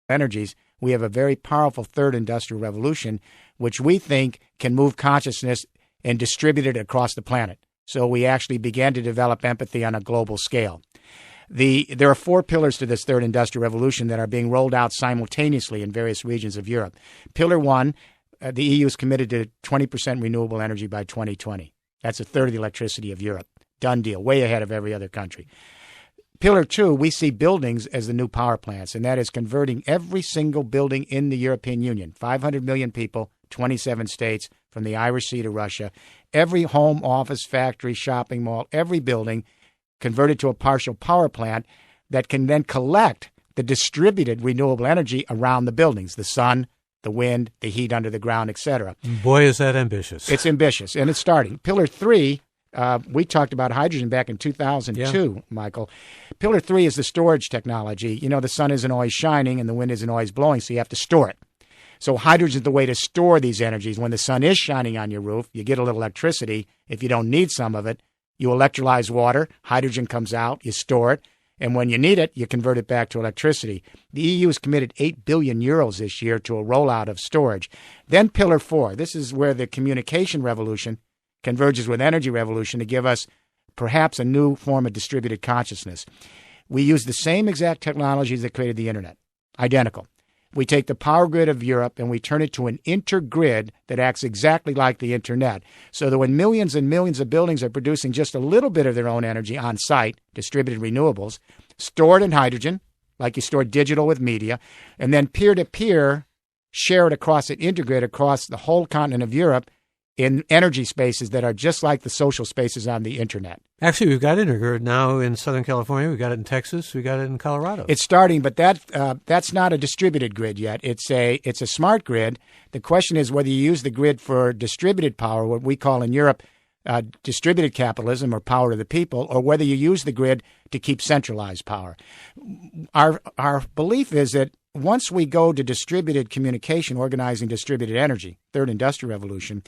energies, we have a very powerful third industrial revolution, which we think can move consciousness and distribute it across the planet. So we actually began to develop empathy on a global scale. There are 4 pillars to this third industrial revolution that are being rolled out simultaneously in various regions of Europe. Pillar 1, the EU is committed to 20% renewable energy by 2020. That's a third of the electricity of Europe. Done deal, way ahead of every other country. Pillar 2, we see buildings as the new power plants, and that is converting every single building in the European Union, 500 million people, 27 states, from the Irish Sea to Russia. Every home, office, factory, shopping mall, every building converted to a partial power plant that can then collect the distributed renewable energy around the buildings, the sun, the wind, the heat under the ground, etc. Boy, is that ambitious. It's ambitious, and it's starting. Pillar 3, we talked about hydrogen back in 2002, Michael. Pillar 3 is the storage technology. You know, the sun isn't always shining and the wind isn't always blowing, so you have to store it. So hydrogen is the way to store these energies. When the sun is shining on your roof, you get a little electricity. If you don't need some of it, you electrolyze water, hydrogen comes out, you store it, and when you need it, you convert it back to electricity. The EU has committed 8 billion euros this year to a rollout of storage. Then Pillar 4, this is where the communication revolution converges with energy revolution to give us perhaps a new form of distributed consciousness. We use the same exact technologies that created the internet, identical. We take the power grid of Europe and we turn it to an intergrid that acts exactly like the internet, so that when millions and millions of buildings are producing just a little bit of their own energy on site, distributed renewables, stored in hydrogen, like you store digital with media, and then peer-to-peer share it across an intergrid across the whole continent of Europe in energy spaces that are just like the social spaces on the internet. Actually, we've got intergrid now in Southern California. We've got it in Texas. We've got it in Colorado. It's starting, but that's not a distributed grid yet. It's a smart grid. The question is whether you use the grid for distributed power, what we call in Europe distributed capitalism or power to the people, or whether you use the grid to keep centralized power. Our belief is that once we go to distributed communication, organizing distributed energy, third industrial revolution,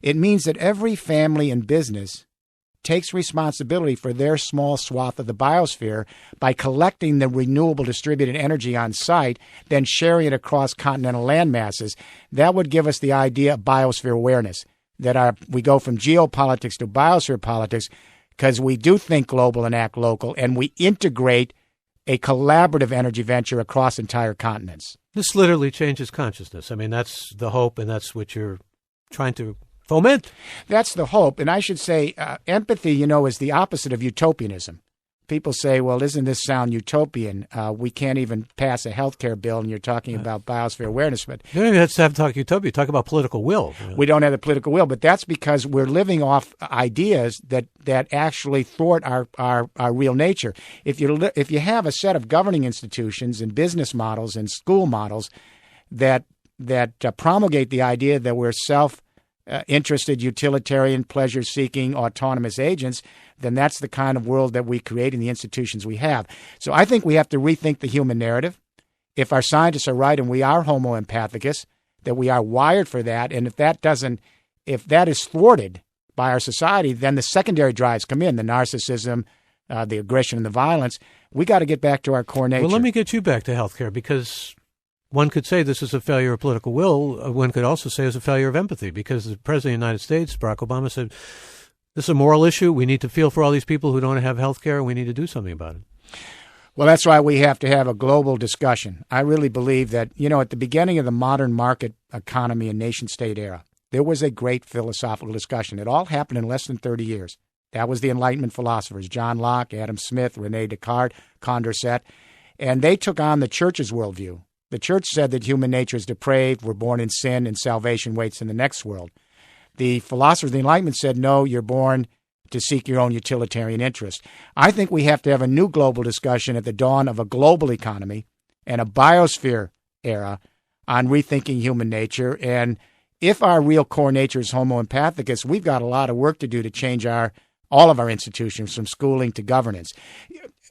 it means that every family and business takes responsibility for their small swath of the biosphere by collecting the renewable distributed energy on site, then sharing it across continental land masses. That would give us the idea of biosphere awareness, that we go from geopolitics to biosphere politics because we do think global and act local, and we integrate a collaborative energy venture across entire continents. This literally changes consciousness. I mean, that's the hope, and that's what you're trying to foment. That's the hope. And I should say empathy, is the opposite of utopianism. People say, well, doesn't this sound utopian? We can't even pass a health care bill, and you're talking about biosphere awareness. But you don't even have to talk utopia. Talk about political will. We don't have the political will, but that's because we're living off ideas that actually thwart our real nature. If you have a set of governing institutions and business models and school models that promulgate the idea that we're interested, utilitarian, pleasure-seeking, autonomous agents, then that's the kind of world that we create in the institutions we have. So I think we have to rethink the human narrative. If our scientists are right and we are homo empathicus, that we are wired for that, and if that is thwarted by our society, then the secondary drives come in, the narcissism, the aggression, and the violence. We got to get back to our core nature. Well, let me get you back to healthcare, because one could say this is a failure of political will. One could also say it's a failure of empathy, because the President of the United States, Barack Obama, said, this is a moral issue. We need to feel for all these people who don't have health care, and we need to do something about it. Well, that's why we have to have a global discussion. I really believe that, at the beginning of the modern market economy and nation-state era, there was a great philosophical discussion. It all happened in less than 30 years. That was the Enlightenment philosophers, John Locke, Adam Smith, René Descartes, Condorcet, and they took on the church's worldview. The church said that human nature is depraved, we're born in sin, and salvation waits in the next world. The philosophers of the Enlightenment said, no, you're born to seek your own utilitarian interest. I think we have to have a new global discussion at the dawn of a global economy and a biosphere era on rethinking human nature. And if our real core nature is homo empathicus, we've got a lot of work to do to change all of our institutions, from schooling to governance.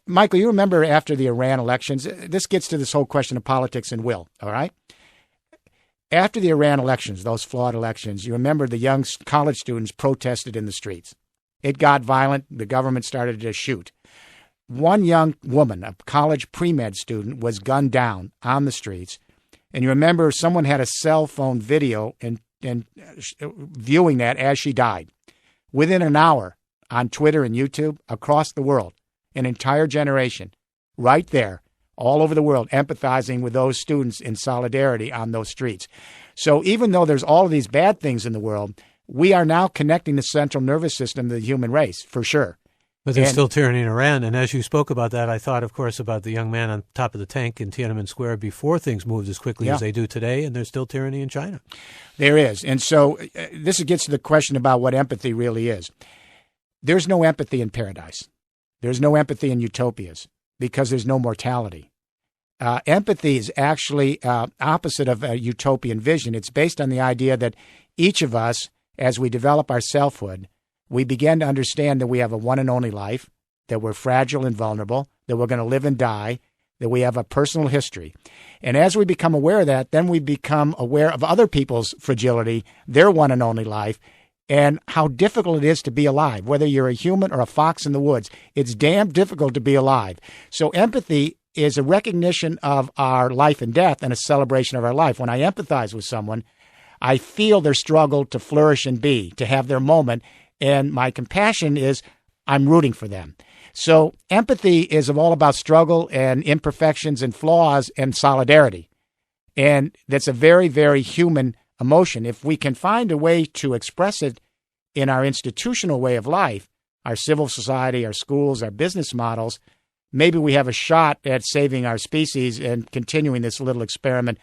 Michael, you remember after the Iran elections, this gets to this whole question of politics and will, all right? After the Iran elections, those flawed elections, you remember the young college students protested in the streets. It got violent. The government started to shoot. one young woman, a college pre-med student, was gunned down on the streets. And you remember someone had a cell phone video and viewing that as she died. Within an hour on Twitter and YouTube, across the world, an entire generation right there, all over the world, empathizing with those students in solidarity on those streets. So even though there's all of these bad things in the world, we are now connecting the central nervous system to the human race, for sure. But there's still tyranny in Iran. And as you spoke about that, I thought, of course, about the young man on top of the tank in Tiananmen Square before things moved as quickly as they do today. And there's still tyranny in China. There is. And so this gets to the question about what empathy really is. There's no empathy in paradise. There's no empathy in utopias because there's no mortality. Empathy is actually opposite of a utopian vision. It's based on the idea that each of us, as we develop our selfhood, we begin to understand that we have a one and only life, that we're fragile and vulnerable, that we're going to live and die, that we have a personal history. And as we become aware of that, then we become aware of other people's fragility, their one and only life, and how difficult it is to be alive. Whether you're a human or a fox in the woods, it's damn difficult to be alive. So empathy is a recognition of our life and death and a celebration of our life. When I empathize with someone, I feel their struggle to flourish and be, to have their moment. And my compassion is I'm rooting for them. So empathy is all about struggle and imperfections and flaws and solidarity. And that's a very, very human emotion. If we can find a way to express it in our institutional way of life, our civil society, our schools, our business models, maybe we have a shot at saving our species and continuing this little experiment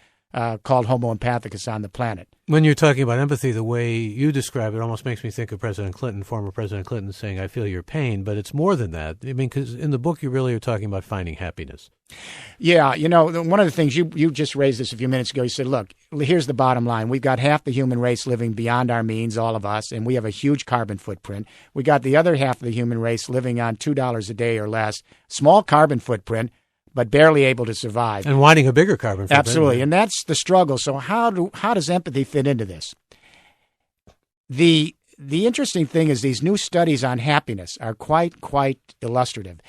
called Homo empathicus on the planet. When you're talking about empathy, the way you describe it almost makes me think of President Clinton, former President Clinton, saying, I feel your pain, but it's more than that. I mean, because in the book, you really are talking about finding happiness. Yeah, one of the things you just raised this a few minutes ago, you said, look, here's the bottom line. We've got half the human race living beyond our means, all of us, and we have a huge carbon footprint. We got the other half of the human race living on $2 a day or less, small carbon footprint, but barely able to survive. And wanting a bigger carbon footprint. Absolutely, and that's the struggle. So how does empathy fit into this? The interesting thing is these new studies on happiness are quite illustrative.